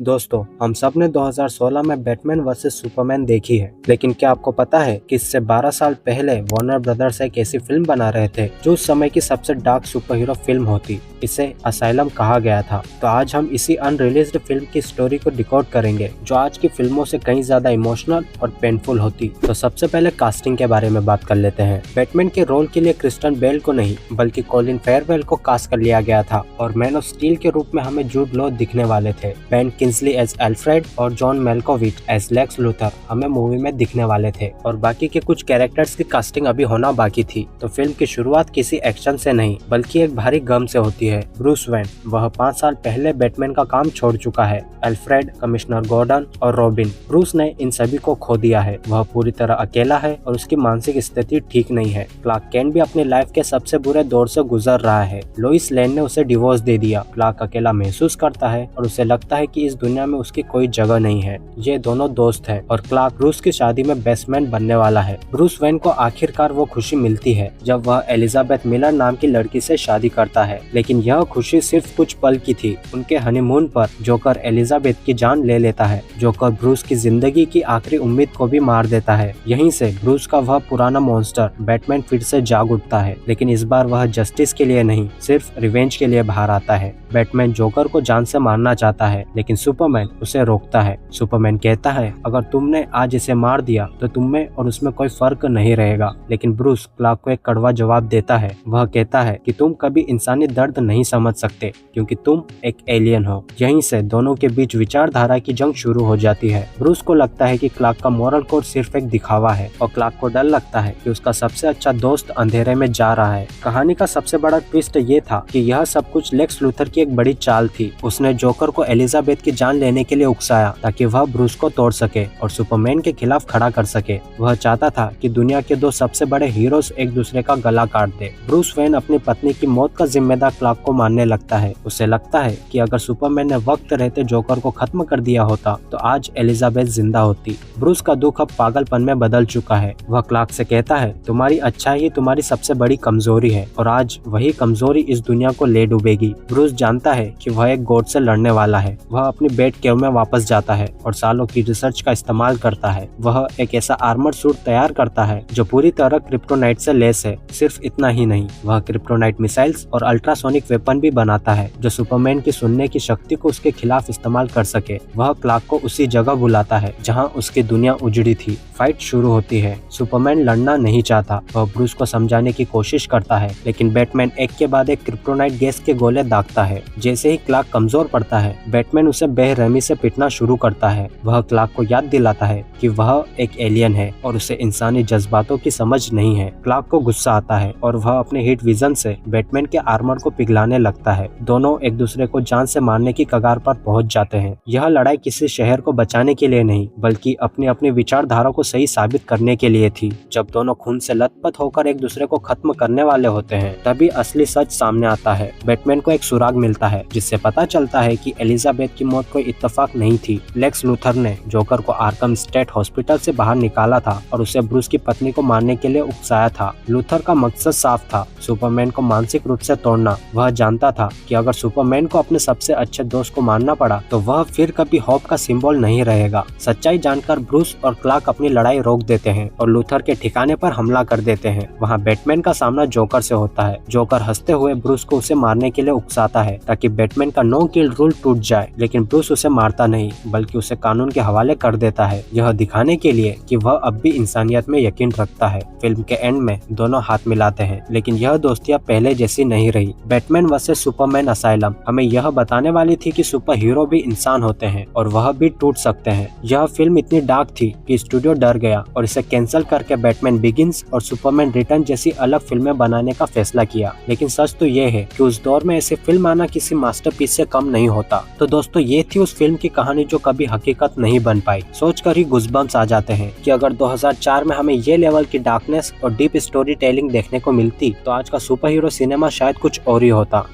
दोस्तों, हम सब ने 2016 में बैटमैन वर्सेस सुपरमैन देखी है, लेकिन क्या आपको पता है कि इससे 12 साल पहले वार्नर ब्रदर्स एक ऐसी फिल्म बना रहे थे जो उस समय की सबसे डार्क सुपर हीरो फिल्म होती। इसे असाइलम कहा गया था। तो आज हम इसी अनरिलीज्ड फिल्म की स्टोरी को डिकोड करेंगे, जो आज की फिल्मों से कहीं ज्यादा इमोशनल और पेनफुल होती। तो सबसे पहले कास्टिंग के बारे में बात कर लेते हैं। बैटमैन के रोल के लिए क्रिस्टियन बेल को नहीं बल्कि कॉलिन फेयरवेल को कास्ट कर लिया गया था और मैन ऑफ स्टील के रूप में हमें जूड लॉ दिखने वाले थे। बेन किंग्सली एज एल्फ्रेड और जॉन मेल्कोविच एज लेक्स लूथर हमें मूवी में दिखने वाले थे और बाकी के कुछ कैरेक्टर्स की कास्टिंग अभी होना बाकी थी। तो फिल्म की शुरुआत किसी एक्शन से नहीं बल्कि एक भारी गम से होती है। ब्रूस वेन, वह 5 साल पहले बैटमैन का काम छोड़ चुका है। एल्फ्रेड, कमिश्नर गॉर्डन और रॉबिन, ब्रूस ने इन सभी को खो दिया है। वह पूरी तरह अकेला है और उसकी मानसिक स्थिति ठीक नहीं है। क्लार्क केंट भी अपनी लाइफ के सबसे बुरे दौर से गुजर रहा है। लोइस लेन ने उसे डिवोर्स दे दिया। क्लार्क अकेला महसूस करता है और उसे लगता है कि इस दुनिया में उसकी कोई जगह नहीं है। ये दोनों दोस्त हैं और क्लार्क ब्रूस की शादी में बेस्ट मैन बनने वाला है। ब्रूस वेन को आखिरकार वो खुशी मिलती है जब वह एलिजाबेथ मिलर नाम की लड़की से शादी करता है, लेकिन यह खुशी सिर्फ कुछ पल की थी। उनके हनीमून पर जोकर एलिजाबेथ की जान ले लेता है। जोकर ब्रूस की जिंदगी की आखिरी उम्मीद को भी मार देता है। यहीं से ब्रूस का वह पुराना मॉन्स्टर बैटमैन फिर से जाग उठता है, लेकिन इस बार वह जस्टिस के लिए नहीं, सिर्फ रिवेंज के लिए बाहर आता है। बैटमैन जोकर को जान से मारना चाहता है, लेकिन सुपरमैन उसे रोकता है। सुपरमैन कहता है, अगर तुमने आज इसे मार दिया तो तुम में और उसमें कोई फर्क नहीं रहेगा। लेकिन ब्रूस क्लार्क को एक कड़वा जवाब देता है। वह कहता है कि तुम कभी इंसानी दर्द नहीं समझ सकते क्योंकि तुम एक एलियन हो। यहीं से दोनों के बीच विचारधारा की जंग शुरू हो जाती है। ब्रूस को लगता है कि क्लार्क का मॉरल कोड सिर्फ एक दिखावा है और क्लार्क को डर लगता है कि उसका सबसे अच्छा दोस्त अंधेरे में जा रहा है। कहानी का सबसे बड़ा ट्विस्ट ये था कि यह सब कुछ लेक्स लूथर की एक बड़ी चाल थी। उसने जोकर को एलिजाबेथ की जान लेने के लिए उकसाया ताकि वह ब्रूस को तोड़ सके और सुपरमैन के खिलाफ खड़ा कर सके। वह चाहता था कि दुनिया के दो सबसे बड़े हीरोज एक दूसरे का गला काट दे। ब्रूस वेन अपनी पत्नी की मौत का जिम्मेदार क्लार्क को मानने लगता है। उसे लगता है कि अगर सुपरमैन ने वक्त रहते जोकर को खत्म कर दिया होता तो आज एलिजाबेथ जिंदा होती। ब्रूस का दुख अब पागलपन में बदल चुका है। वह क्लार्क से कहता है, तुम्हारी अच्छाई ही तुम्हारी सबसे बड़ी कमजोरी है और आज वही कमजोरी इस दुनिया को ले डूबेगी। ब्रूस जानता है कि वह एक गॉड से लड़ने वाला है। वह अपनी बेट केव में वापस जाता है और सालों की रिसर्च का इस्तेमाल करता है। वह एक ऐसा आर्मर सूट तैयार करता है जो पूरी तरह क्रिप्टोनाइट से लेस है। सिर्फ इतना ही नहीं, वह क्रिप्टोनाइट मिसाइल्स और अल्ट्रासोनिक वेपन भी बनाता है जो सुपरमैन की सुनने की शक्ति को उसके खिलाफ इस्तेमाल कर सके। वह क्लार्क को उसी जगह बुलाता है जहां उसकी दुनिया उजड़ी थी। फाइट शुरू होती है। सुपरमैन लड़ना नहीं चाहता। वह ब्रूस को समझाने की कोशिश करता है, लेकिन बैटमैन एक के बाद एक क्रिप्टोनाइट गैस के गोले दागता है। जैसे ही क्लार्क कमजोर पड़ता है, बैटमैन उसे बेरहमी से पीटना शुरू करता है। वह क्लार्क को याद दिलाता है कि वह एक एलियन है और उसे इंसानी जज्बातों की समझ नहीं है। क्लार्क को गुस्सा आता है और वह अपने हीट विजन से बैटमैन के आर्मर को पिघलाने लगता है। दोनों एक दूसरे को जान से मारने की कगार पर पहुंच जाते हैं। यह लड़ाई किसी शहर को बचाने के लिए नहीं बल्कि अपनी अपनी विचारधारा को सही साबित करने के लिए थी। जब दोनों खून से लथपथ होकर एक दूसरे को खत्म करने वाले होते हैं, तभी असली सच सामने आता है। बैटमैन को एक सुराग मिलता है जिससे पता चलता है कि एलिजाबेथ की मौत कोई इत्तेफाक नहीं थी। लेक्स लूथर ने जोकर को आर्कम स्टेट हॉस्पिटल से बाहर निकाला था और उसे ब्रूस की पत्नी को मारने के लिए उकसाया था। लूथर का मकसद साफ था, सुपरमैन को मानसिक रूप से तोड़ना। वह जानता था कि अगर सुपरमैन को अपने सबसे अच्छे दोस्त को मारना पड़ा तो वह फिर कभी होप का सिंबल नहीं रहेगा। सच्चाई जानकर ब्रूस और क्लार्क अपनी लड़ाई रोक देते हैं और लूथर के ठिकाने पर हमला कर देते हैं। वहाँ बैटमैन का सामना जोकर से होता है। जोकर हंसते हुए ब्रूस को उसे मारने के लिए उकसाता है ताकि बैटमैन का नो किल रूल टूट जाए, लेकिन ब्रूस उसे मारता नहीं बल्कि उसे कानून के हवाले कर देता है, यह दिखाने के लिए कि वह अब भी इंसानियत में यकीन रखता है। फिल्म के एंड में दोनों हाथ मिलाते हैं, लेकिन यह दोस्तियां पहले जैसी नहीं रही। बैटमैन वर्सेस सुपरमैन असाइलम हमें यह बताने वाली थी कि सुपर हीरो भी इंसान होते हैं और वह भी टूट सकते हैं। यह फिल्म इतनी डार्क थी कि स्टूडियो डर गया और इसे कैंसिल करके बैटमैन बिगिंस और सुपरमैन रिटर्न जैसी अलग फिल्में बनाने का फैसला किया। लेकिन सच तो ये है कि उस दौर में ऐसी फिल्म आना किसी मास्टरपीस से कम नहीं होता। तो दोस्तों, ये थी उस फिल्म की कहानी जो कभी हकीकत नहीं बन पाई। सोचकर ही गुज़बम्स आ जाते हैं कि अगर 2004 में हमें ये लेवल की डार्कनेस और डीप स्टोरी टेलिंग देखने को मिलती तो आज का सुपर हीरो सिनेमा शायद कुछ और ही होता।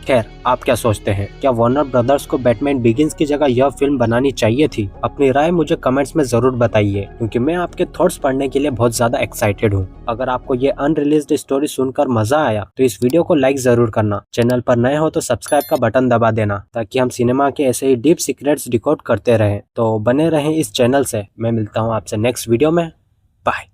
खैर, आप क्या सोचते हैं? क्या वार्नर ब्रदर्स को बैटमैन बिगिंस की जगह यह फिल्म बनानी चाहिए थी? अपनी राय मुझे कमेंट्स में जरूर बताइए, क्योंकि मैं आपके थॉट्स पढ़ने के लिए बहुत ज्यादा एक्साइटेड हूँ। अगर आपको ये अनरिलीज्ड स्टोरी सुनकर मजा आया तो इस वीडियो को लाइक जरूर करना। चैनल पर नए हो तो सब्सक्राइब का बटन दबा देना, ताकि हम सिनेमा के ऐसे ही डीप सीक्रेट्स डिकोड करते रहें। तो बने रहें इस चैनल से। मैं मिलता हूँ आपसे नेक्स्ट वीडियो में। बाय।